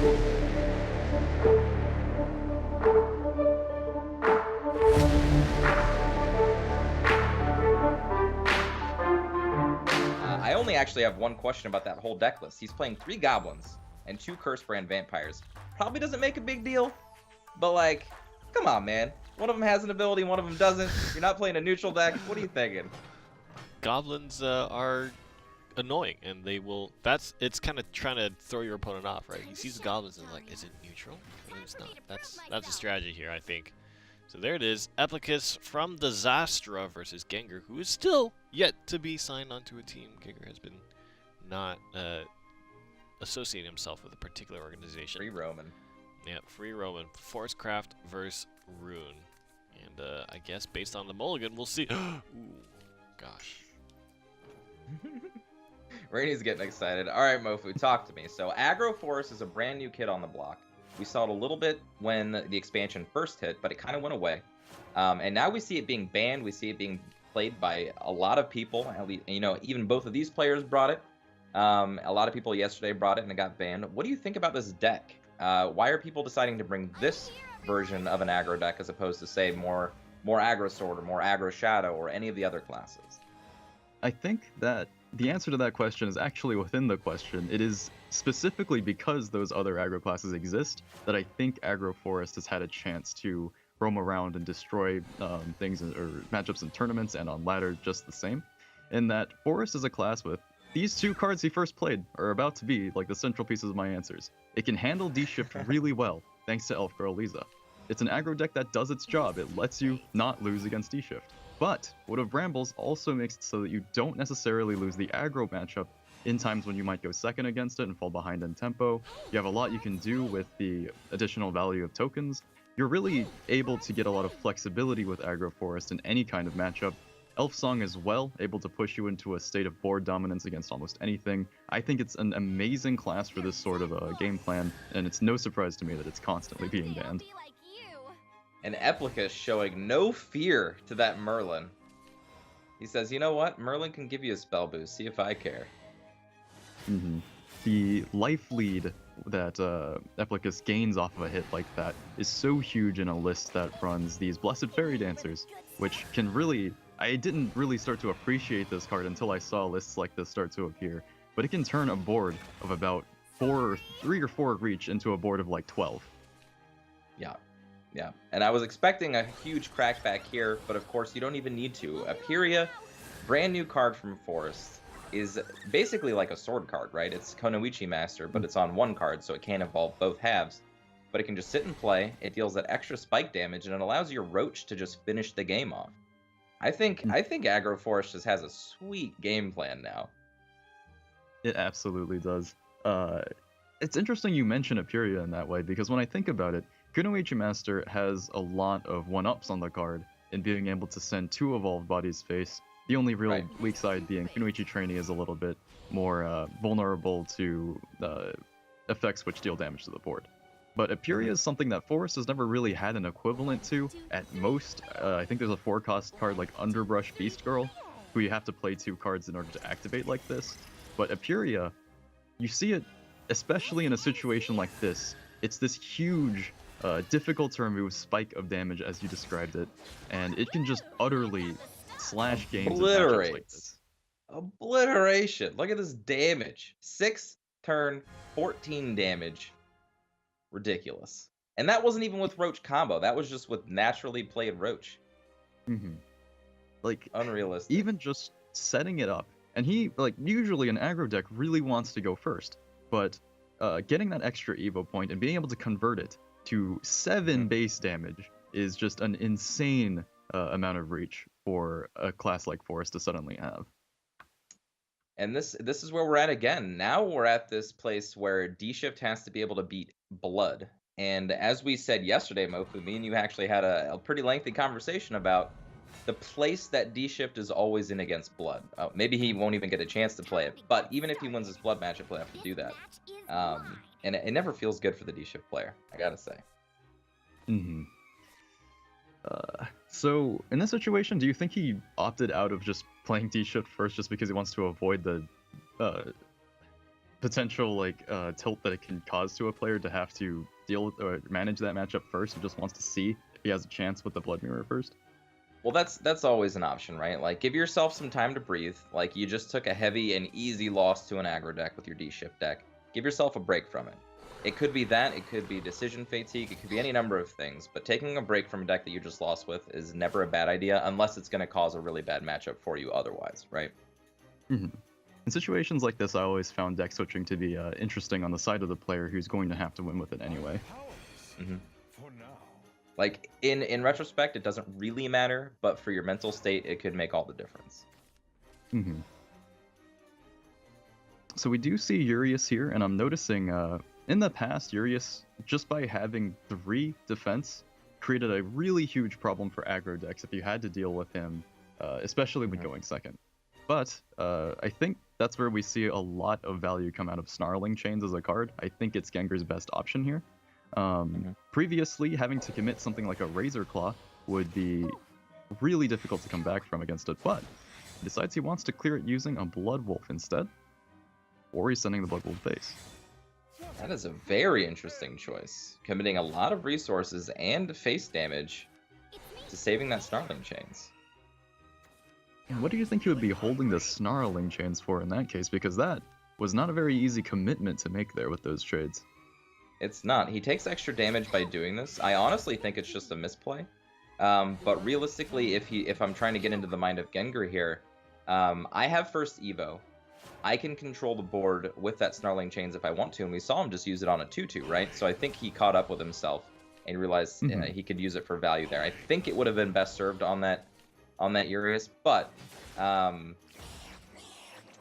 I only actually have one question about that whole deck list. He's playing 3 Goblins and 2 Curse Brand Vampires. Probably doesn't make a big deal, but like, come on, man. One of them has an ability, one of them doesn't. You're not playing a neutral deck. What are you thinking? Goblins are annoying, and they will. It's kind of trying to throw your opponent off, right? He sees the goblins and is like, is it neutral? And it's not. That's a strategy here, I think. So there it is, Eplicas from Disaster versus Gengur, who is still yet to be signed onto a team. Gengur has been not associating himself with a particular organization. Free Roman. Yeah, Free Roman. Forestcraft versus Rune. And I guess based on the mulligan, we'll see. Ooh, gosh. Rainey's getting excited. All right, Mofu, talk to me. So Aggro Forest is a brand new kid on the block. We saw it a little bit when the expansion first hit, but it kind of went away. And now we see it being banned. We see it being played by a lot of people. You know, even both of these players brought it. A lot of people yesterday brought it and it got banned. What do you think about this deck? Why are people deciding to bring this version of an aggro deck as opposed to, say, more aggro sword or more aggro shadow or any of the other classes? I think that the answer to that question is actually within the question. It is specifically because those other aggro classes exist that I think Aggro Forest has had a chance to roam around and destroy things or matchups in tournaments and on ladder just the same. In that Forest is a class with these 2 cards he first played are about to be like the central pieces of my answers. It can handle D-Shift really well, thanks to Elf Girl Lisa. It's an aggro deck that does its job. It lets you not lose against D-Shift. But Wood of Brambles also makes it so that you don't necessarily lose the aggro matchup in times when you might go second against it and fall behind in tempo. You have a lot you can do with the additional value of tokens. You're really able to get a lot of flexibility with Aggro Forest in any kind of matchup. Elf Song as well, able to push you into a state of board dominance against almost anything. I think it's an amazing class for this sort of a game plan, and it's no surprise to me that it's constantly being banned. And Eplicas showing no fear to that Merlin. He says, you know what? Merlin can give you a spell boost. See if I care. The life lead that Eplicas gains off of a hit like that is so huge in a list that runs these Blessed Fairy Dancers, which can really... I didn't really start to appreciate this card until I saw lists like this start to appear, but it can turn a board of about 3 or 4 reach into a board of like 12. Yeah, and I was expecting a huge crackback here, but of course you don't even need to. Aperia, brand new card from Forest, is basically like a sword card, right? It's Konoichi Master, but it's on 1 card, so it can't evolve both halves. But it can just sit and play, it deals that extra spike damage, and it allows your Roach to just finish the game off. I think Aggro Forest just has a sweet game plan now. It absolutely does. It's interesting you mention Aperia in that way, because when I think about it, Kunoichi Master has a lot of 1-ups on the card in being able to send 2 evolved bodies face. The only real weak side being Kunoichi Trainee is a little bit more vulnerable to effects which deal damage to the board. But Aperia is something that Forest has never really had an equivalent to. At most, I think there's a 4-cost card like Underbrush Beast Girl, who you have to play 2 cards in order to activate like this. But Aperia, you see it, especially in a situation like this, it's this huge, difficult to remove spike of damage as you described it, and it can just utterly slash games in matchups like this. Obliteration! Look at this damage. 6 turn, 14 damage. Ridiculous. And that wasn't even with Roach combo. That was just with naturally played Roach. Like, unrealistic. Even just setting it up, and he, like, usually an aggro deck really wants to go first, but getting that extra Evo point and being able to convert it to 7 base damage is just an insane amount of reach for a class like Forest to suddenly have. And this is where we're at again. Now we're at this place where D-Shift has to be able to beat Blood. And as we said yesterday, Mofu, me and you actually had a pretty lengthy conversation about the place that D-Shift is always in against Blood. Maybe he won't even get a chance to play it, but even if he wins his Blood matchup, he'll have to do that. And it never feels good for the D-Shift player, I gotta say. So, in this situation, do you think he opted out of just playing D-Shift first just because he wants to avoid the potential like tilt that it can cause to a player to have to deal with or manage that matchup first, and just wants to see if he has a chance with the Blood Mirror first. Well, that's always an option, right? Like, give yourself some time to breathe. Like, you just took a heavy and easy loss to an aggro deck with your D-Shift deck. Give yourself a break from it. It could be that, it could be decision fatigue, it could be any number of things, but taking a break from a deck that you just lost with is never a bad idea, unless it's going to cause a really bad matchup for you otherwise, right? In situations like this, I always found deck switching to be interesting on the side of the player who's going to have to win with it anyway. Like, in retrospect, it doesn't really matter, but for your mental state, it could make all the difference. So we do see Urias here, and I'm noticing in the past, Urias, just by having 3 defense, created a really huge problem for aggro decks if you had to deal with him, especially when going second. But I think that's where we see a lot of value come out of Snarling Chains as a card. I think it's Gengur's best option here. Previously, having to commit something like a Razor Claw would be really difficult to come back from against it, but he decides he wants to clear it using a Blood Wolf instead, or he's sending the Blood Wolf base. That is a very interesting choice, committing a lot of resources and face damage to saving that Snarling Chains. And what do you think he would be holding the Snarling Chains for in that case? Because that was not a very easy commitment to make there with those trades. It's not. He takes extra damage by doing this. I honestly think it's just a misplay. But realistically, if I'm trying to get into the mind of Gengur here, I have first Evo. I can control the board with that Snarling Chains if I want to, and we saw him just use it on a 2/2, right? So I think he caught up with himself and realized he could use it for value there. I think it would have been best served on that Urias, but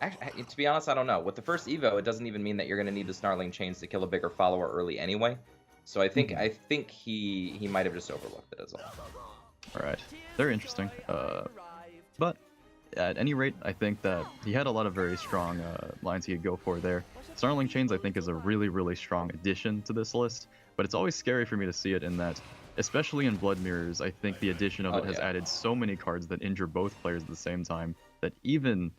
actually, to be honest, I don't know. With the first Evo, it doesn't even mean that you're going to need the Snarling Chains to kill a bigger follower early anyway. So I think he might have just overlooked it as well. All right, very interesting. But at any rate, I think that he had a lot of very strong lines he could go for there. Snarling Chains, I think, is a really, really strong addition to this list, but it's always scary for me to see it in that, especially in Blood Mirrors, I think the addition of it has added so many cards that injure both players at the same time that even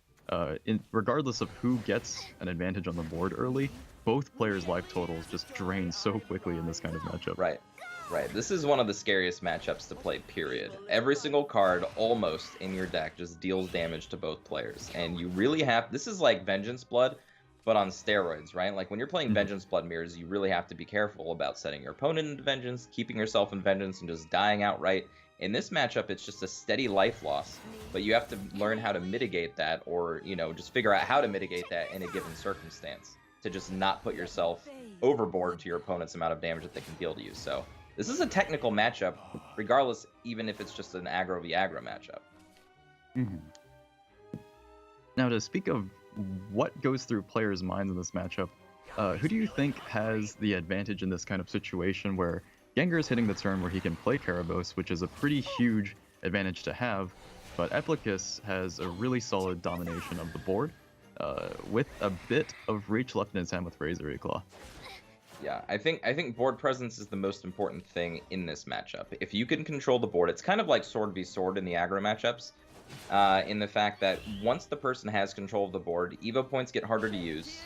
regardless of who gets an advantage on the board early, both players' life totals just drain so quickly in this kind of matchup. Right. This is one of the scariest matchups to play, period. Every single card, almost, in your deck just deals damage to both players. And you really have... This is like Vengeance Blood, but on steroids, right? Like, when you're playing Vengeance Blood Mirrors, you really have to be careful about setting your opponent into Vengeance, keeping yourself in Vengeance, and just dying outright. In this matchup, it's just a steady life loss, but you have to learn how to mitigate that, or, just figure out how to mitigate that in a given circumstance, to just not put yourself overboard to your opponent's amount of damage that they can deal to you. So this is a technical matchup, regardless, even if it's just an aggro v aggro matchup. Now, to speak of what goes through players' minds in this matchup, who do you think has the advantage in this kind of situation where Gengur is hitting the turn where he can play Karabos, which is a pretty huge advantage to have, but Eplicas has a really solid domination of the board, with a bit of reach left in his hand with Razor Claw. Yeah, I think board presence is the most important thing in this matchup. If you can control the board, it's kind of like sword v sword in the aggro matchups, in the fact that once the person has control of the board, Evo points get harder to use.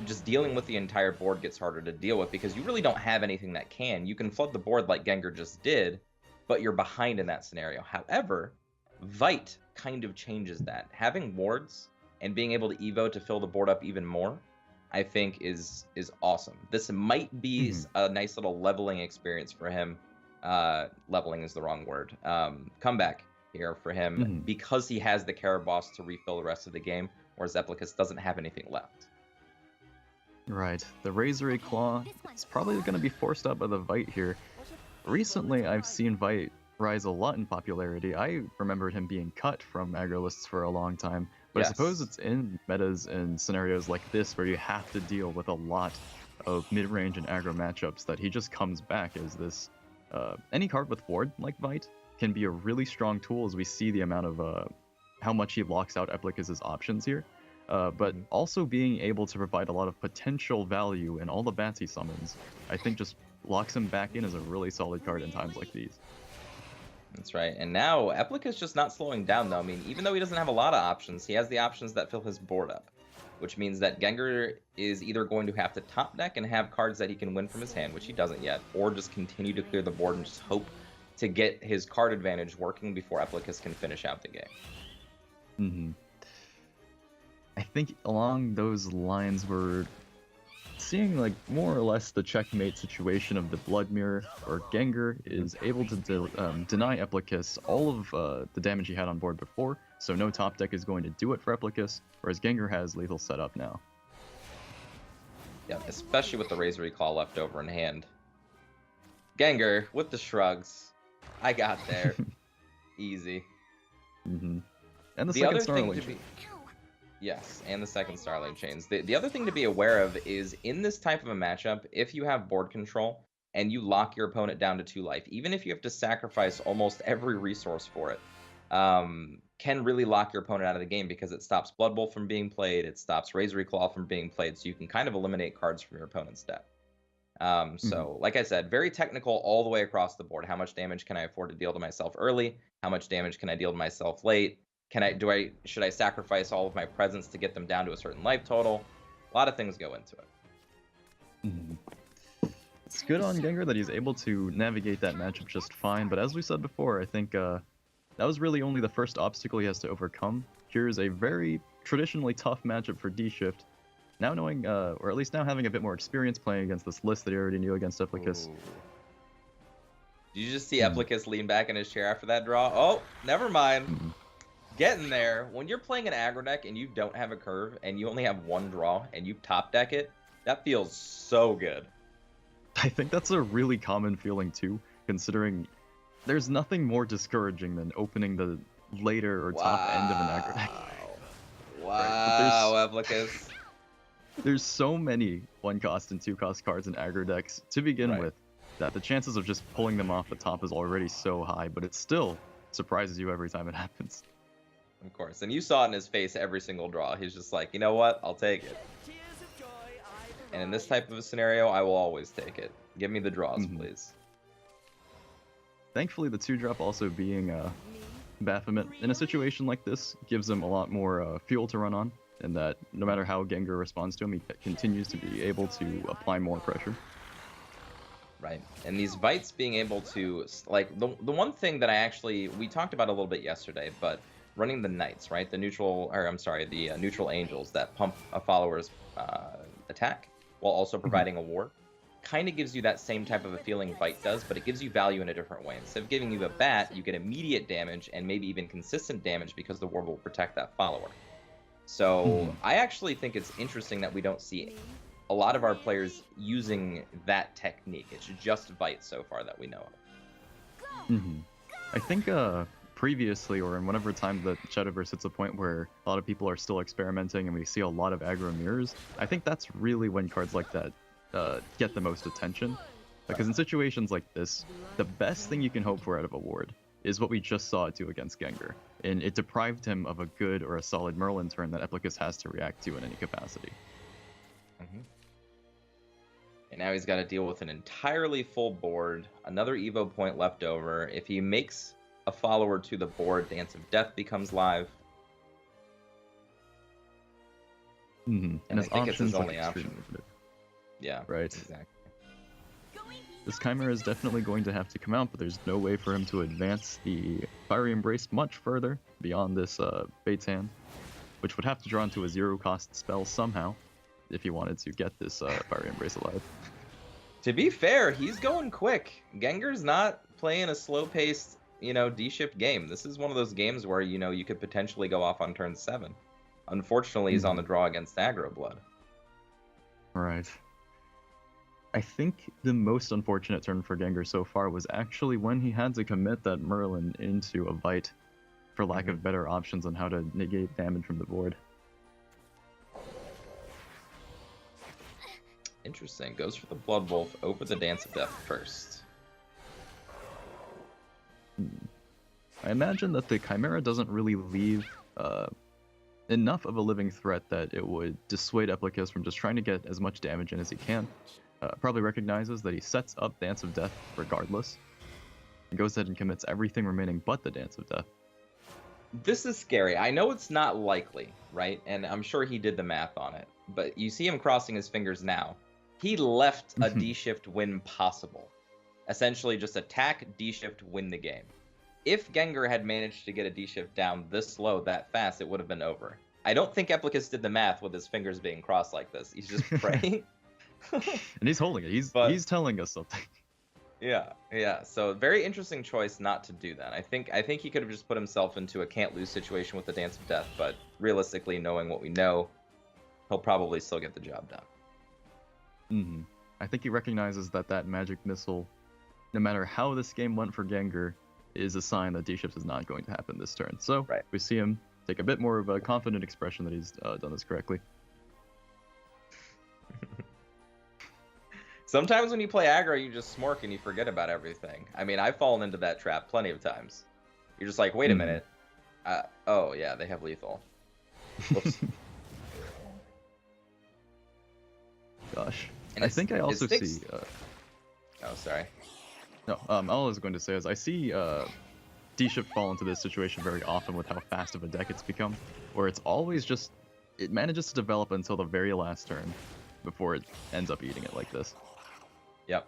Just dealing with the entire board gets harder to deal with because you really don't have anything that can. You can flood the board like Gengur just did, but you're behind in that scenario. However, Vite kind of changes that. Having wards and being able to Evo to fill the board up even more, I think is awesome. This might be a nice little leveling experience for him. Leveling is the wrong word. Comeback here for him because he has the Karabos to refill the rest of the game, whereas Eplicas doesn't have anything left. Right. The Razor Claw is probably going to be forced out by the Vite here. Recently, I've seen Vite rise a lot in popularity. I remembered him being cut from aggro lists for a long time, but I suppose it's in metas and scenarios like this where you have to deal with a lot of mid-range and aggro matchups that he just comes back as this. Any card with ward like Vite can be a really strong tool as we see the amount of how much he locks out Eplicas' options here. But also being able to provide a lot of potential value in all the bats he summons, I think just locks him back in as a really solid card in times like these. That's right. And now Eplicas just not slowing down, though. I mean, even though he doesn't have a lot of options, he has the options that fill his board up, which means that Gengur is either going to have to top deck and have cards that he can win from his hand, which he doesn't yet, or just continue to clear the board and just hope to get his card advantage working before Eplicas can finish out the game. Mm-hmm. I think along those lines, we're seeing like more or less the checkmate situation of the Blood Mirror, where Gengur is able to deny Eplicas all of the damage he had on board before, so no top deck is going to do it for Eplicas, whereas Gengur has lethal set up now. Yeah, especially with the Razor Claw left over in hand. Gengur with the shrugs. I got there. Easy. Mm-hmm. And the The second other star thing link. to be... Yes, and the second Starling chains. The other thing to be aware of is in this type of a matchup, if you have board control and you lock your opponent down to 2 life, even if you have to sacrifice almost every resource for it, can really lock your opponent out of the game because it stops Blood Bowl from being played, it stops Razor Claw from being played, so you can kind of eliminate cards from your opponent's deck. So, like I said, very technical all the way across the board. How much damage can I afford to deal to myself early? How much damage can I deal to myself late? Should I sacrifice all of my presence to get them down to a certain life total? A lot of things go into it. Mm-hmm. It's good on Gengur that he's able to navigate that matchup just fine, but as we said before, I think that was really only the first obstacle he has to overcome. Here's a very traditionally tough matchup for D-Shift. Now knowing, or at least now having a bit more experience playing against this list that he already knew against Eplicas. Did you just see Eplicas lean back in his chair after that draw? Oh, never mind. Getting there. When you're playing an aggro deck and you don't have a curve and you only have 1 draw and you top deck it, that feels so good. I think that's a really common feeling too, considering there's nothing more discouraging than opening the later or top end of an aggro deck. Wow, Eplicas. There's so many 1-cost and 2-cost cards in aggro decks to begin with that the chances of just pulling them off the top is already so high, but it still surprises you every time it happens. Of course, and you saw it in his face every single draw. He's just like, you know what? I'll take it. And in this type of a scenario, I will always take it. Give me the draws, please. Thankfully, the 2-drop also being Baphomet in a situation like this gives him a lot more fuel to run on, and that no matter how Gengur responds to him, he continues to be able to apply more pressure. Right, and these Vites being able to, like, the one thing that we talked about a little bit yesterday, but running the Knights, right, the neutral Angels that pump a follower's attack while also providing a ward, kind of gives you that same type of a feeling Vite does, but it gives you value in a different way. Instead of giving you a bat, you get immediate damage and maybe even consistent damage because the ward will protect that follower. So I actually think it's interesting that we don't see a lot of our players using that technique. It's just Vite so far that we know of. I think previously, or in whatever time that Shadowverse hits a point where a lot of people are still experimenting and we see a lot of aggro mirrors, I think that's really when cards like that get the most attention. Because in situations like this, the best thing you can hope for out of a ward is what we just saw it do against Gengur, and it deprived him of a good or a solid Merlin turn that Eplicas has to react to in any capacity. And now he's got to deal with an entirely full board, another Evo point left over. If he makes a follower to the board, Dance of Death becomes live. And his it's his options only like option. Yeah, right. Exactly. This Chimera is definitely going to have to come out, but there's no way for him to advance the Fiery Embrace much further beyond this Bates hand, which would have to draw into a 0-cost spell somehow if he wanted to get this Fiery Embrace alive. To be fair, he's going quick. Gengur's not playing a slow-paced, D-shift game. This is one of those games where, you could potentially go off on turn 7. Unfortunately, he's on the draw against Aggro Blood. Right. I think the most unfortunate turn for Gengur so far was actually when he had to commit that Merlin into a Vite for lack of better options on how to negate damage from the board. Interesting. Goes for the Blood Wolf over the Dance of Death first. I imagine that the Chimera doesn't really leave enough of a living threat that it would dissuade Eplicas from just trying to get as much damage in as he can. Probably recognizes that he sets up Dance of Death regardless, and goes ahead and commits everything remaining but the Dance of Death. This is scary. I know it's not likely, right? And I'm sure he did the math on it. But you see him crossing his fingers now. He left a D-shift win possible. Essentially just attack, D-shift, win the game. If Gengur had managed to get a D-shift down this low that fast, it would have been over. I don't think Eplicas did the math with his fingers being crossed like this. He's just praying. And he's holding it. He's telling us something. Yeah. So very interesting choice not to do that. I think he could have just put himself into a can't lose situation with the Dance of Death, but realistically, knowing what we know, he'll probably still get the job done. I think he recognizes that magic missile, no matter how this game went for Gengur, is a sign that D-shift is not going to happen this turn. So we see him take a bit more of a confident expression that he's done this correctly. Sometimes when you play aggro, you just smork and you forget about everything. I mean, I've fallen into that trap plenty of times. You're just like, wait a minute. Oh, yeah, they have lethal. Whoops. Gosh. And I think I also see... Oh, sorry. No, all I was going to say is I see D-shift fall into this situation very often with how fast of a deck it's become, where it's always just... It manages to develop until the very last turn before it ends up eating it like this. Yep.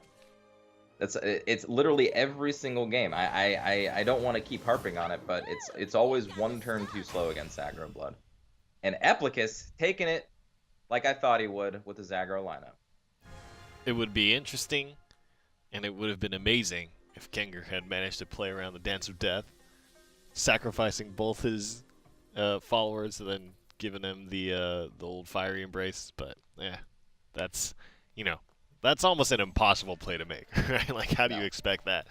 It's literally every single game. I don't want to keep harping on it, but it's always one turn too slow against aggro blood. And Eplicas taking it like I thought he would with his aggro lineup. It would be interesting, and it would have been amazing if Gengur had managed to play around the Dance of Death, sacrificing both his followers and then giving them the old fiery embrace. But yeah, that's, you know, that's almost an impossible play to make, right? Like, how do you expect that?